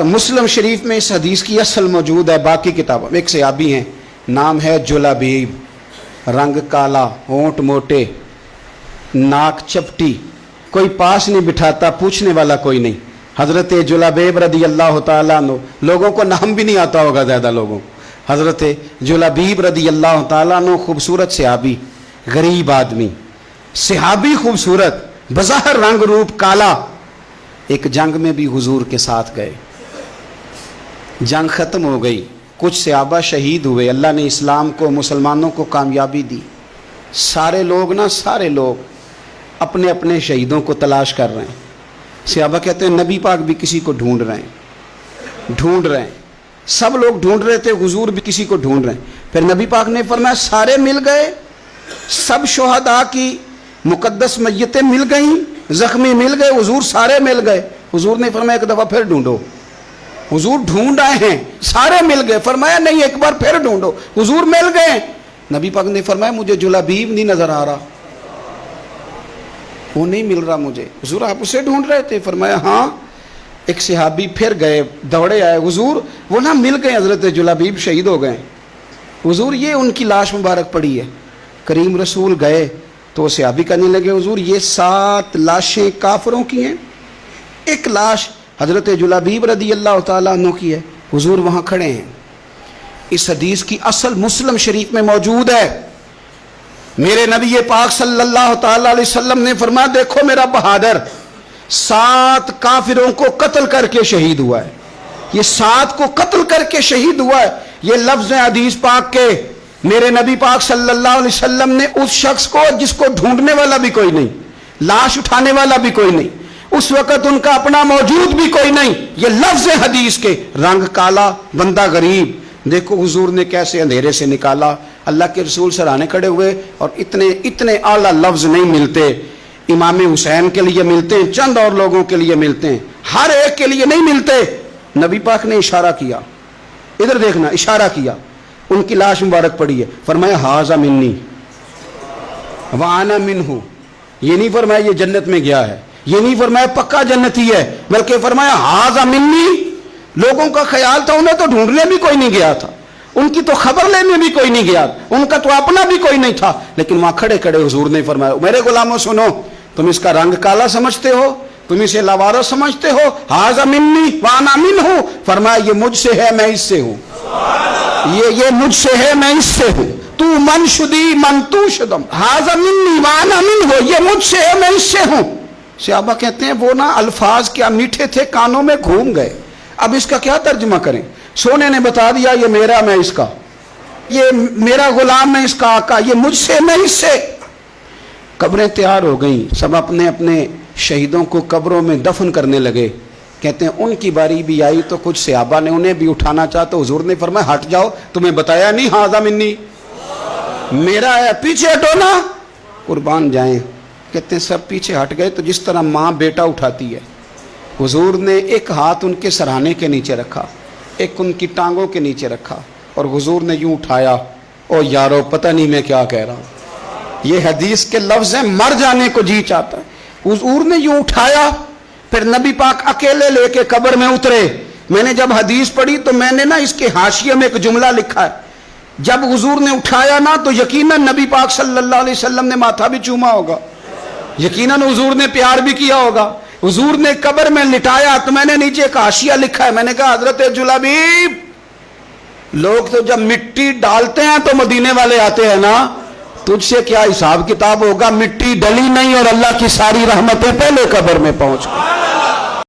تو مسلم شریف میں اس حدیث کی اصل موجود ہے، باقی کتابوں میں ایک صحابی ہیں، نام ہے جلابیب، رنگ کالا، ہونٹ موٹے، ناک چپٹی، کوئی پاس نہیں بٹھاتا، پوچھنے والا کوئی نہیں۔ حضرت جلابیب رضی اللہ تعالیٰ عنہ، لوگوں کو نام بھی نہیں آتا ہوگا زیادہ لوگوں، حضرت جلابیب رضی اللہ تعالیٰ عنہ خوبصورت صحابی، غریب آدمی، صحابی خوبصورت، بظاہر رنگ روپ کالا۔ ایک جنگ میں بھی حضور کے ساتھ گئے، جنگ ختم ہو گئی، کچھ صحابہ شہید ہوئے، اللہ نے اسلام کو، مسلمانوں کو کامیابی دی۔ سارے لوگ اپنے اپنے شہیدوں کو تلاش کر رہے ہیں۔ صحابہ کہتے ہیں نبی پاک بھی کسی کو ڈھونڈ رہے ہیں، سب لوگ ڈھونڈ رہے تھے، حضور بھی کسی کو ڈھونڈ رہے ہیں۔ پھر نبی پاک نے فرمایا سارے مل گئے، سب شہداء کی مقدس میتیں مل گئیں، زخمی مل گئے، حضور سارے مل گئے۔ حضور نے فرمایا ایک دفعہ پھر ڈھونڈو۔ حضور ڈھونڈ آئے ہیں، سارے مل گئے، فرمایا نہیں ایک بار پھر ڈھونڈو۔ حضور مل گئے، نبی پاک نے فرمایا مجھے جلابیب نہیں نظر آ رہا، وہ نہیں مل رہا مجھے۔ حضور آپ اسے ڈھونڈ رہے تھے؟ فرمایا ہاں۔ ایک صحابی پھر گئے، دوڑے آئے، حضور وہ نہ مل گئے، حضرت جلابیب شہید ہو گئے۔ حضور یہ ان کی لاش مبارک پڑی ہے۔ کریم رسول گئے تو صحابی کہنے لگے حضور یہ 7 لاشیں کافروں کی ہیں، ایک لاش حضرت جلابیب رضی اللہ تعالیٰ عنہ کی ہے۔ حضور وہاں کھڑے ہیں۔ اس حدیث کی اصل مسلم شریف میں موجود ہے۔ میرے نبی پاک صلی اللہ تعالیٰ علیہ وسلم نے فرمایا دیکھو میرا بہادر 7 کافروں کو قتل کر کے شہید ہوا ہے، یہ 7 کو قتل کر کے شہید ہوا ہے۔ یہ لفظ ہیں حدیث پاک کے۔ میرے نبی پاک صلی اللہ علیہ وسلم نے اس شخص کو جس کو ڈھونڈنے والا بھی کوئی نہیں، لاش اٹھانے والا بھی کوئی نہیں، اس وقت ان کا اپنا موجود بھی کوئی نہیں، یہ لفظ ہے حدیث کے، رنگ کالا، بندہ غریب۔ دیکھو حضور نے کیسے اندھیرے سے نکالا۔ اللہ کے رسول سرانے کھڑے ہوئے، اور اتنے اعلیٰ لفظ نہیں ملتے۔ امام حسین کے لیے ملتے ہیں، چند اور لوگوں کے لیے ملتے ہیں، ہر ایک کے لیے نہیں ملتے۔ نبی پاک نے اشارہ کیا، ادھر دیکھنا، اشارہ کیا، ان کی لاش مبارک پڑی ہے، فرمایا ھذا منی وانا منہ۔ یہ نہیں فرمایا یہ جنت میں گیا ہے، یہ نہیں فرمایا پکا جنتی ہے، بلکہ فرمایا ھذا منی۔ لوگوں کا خیال تھا انہیں تو ڈھونڈنے بھی کوئی نہیں گیا تھا، ان کی تو خبر لینے بھی کوئی نہیں گیا، ان کا تو اپنا بھی کوئی نہیں تھا، لیکن وہاں کھڑے کھڑے حضور نے فرمایا میرے غلاموں سنو، تم اس کا رنگ کالا سمجھتے ہو، تم اسے لاوارث سمجھتے ہو، ھذا منی وانا منہ۔ فرمایا یہ مجھ سے ہے میں اس سے ہوں، یہ مجھ سے ہے میں اس سے ہوں، تو من شدی من تو شدم، ھذا منی وانا منہ، یہ مجھ سے ہے میں اس سے ہوں۔ صحابہ کہتے ہیں وہ نا الفاظ کیا میٹھے تھے، کانوں میں گھوم گئے، اب اس کا کیا ترجمہ کریں؟ سونے نے بتا دیا یہ میرا میں اس کا، یہ میرا غلام میں اس کا آقا، یہ مجھ سے میں اس سے۔ قبریں تیار ہو گئیں، سب اپنے اپنے شہیدوں کو قبروں میں دفن کرنے لگے۔ کہتے ہیں ان کی باری بھی آئی تو کچھ صحابہ نے انہیں بھی اٹھانا چاہا تو حضور نے فرمایا ہٹ جاؤ، تمہیں بتایا نہیں ھذا منی، میرا ہے، پیچھے ہٹو نا، قربان جائیں۔ کہتے ہیں سب پیچھے ہٹ گئے، تو جس طرح ماں بیٹا اٹھاتی ہے، حضور نے ایک ہاتھ ان کے سرہانے کے نیچے رکھا، ایک ان کی ٹانگوں کے نیچے رکھا، اور حضور نے یوں اٹھایا، او یارو پتہ نہیں میں کیا کہہ رہا ہوں، یہ حدیث کے لفظ ہیں، مر جانے کو جی چاہتا ہے۔ حضور نے یوں اٹھایا، پھر نبی پاک اکیلے لے کے قبر میں اترے۔ میں نے جب حدیث پڑھی تو میں نے نا اس کے حاشیے میں ایک جملہ لکھا ہے، جب حضور نے اٹھایا نا تو یقیناً نبی پاک صلی اللہ علیہ وسلم نے ماتھا بھی چوما ہوگا، یقیناً حضور نے پیار بھی کیا ہوگا۔ حضور نے قبر میں لٹایا تو میں نے نیچے ایک حاشیہ لکھا ہے، میں نے کہا حضرت جلابیب، لوگ تو جب مٹی ڈالتے ہیں تو مدینے والے آتے ہیں نا، تجھ سے کیا حساب کتاب ہوگا، مٹی ڈلی نہیں اور اللہ کی ساری رحمتیں پہلے قبر میں پہنچ گئی۔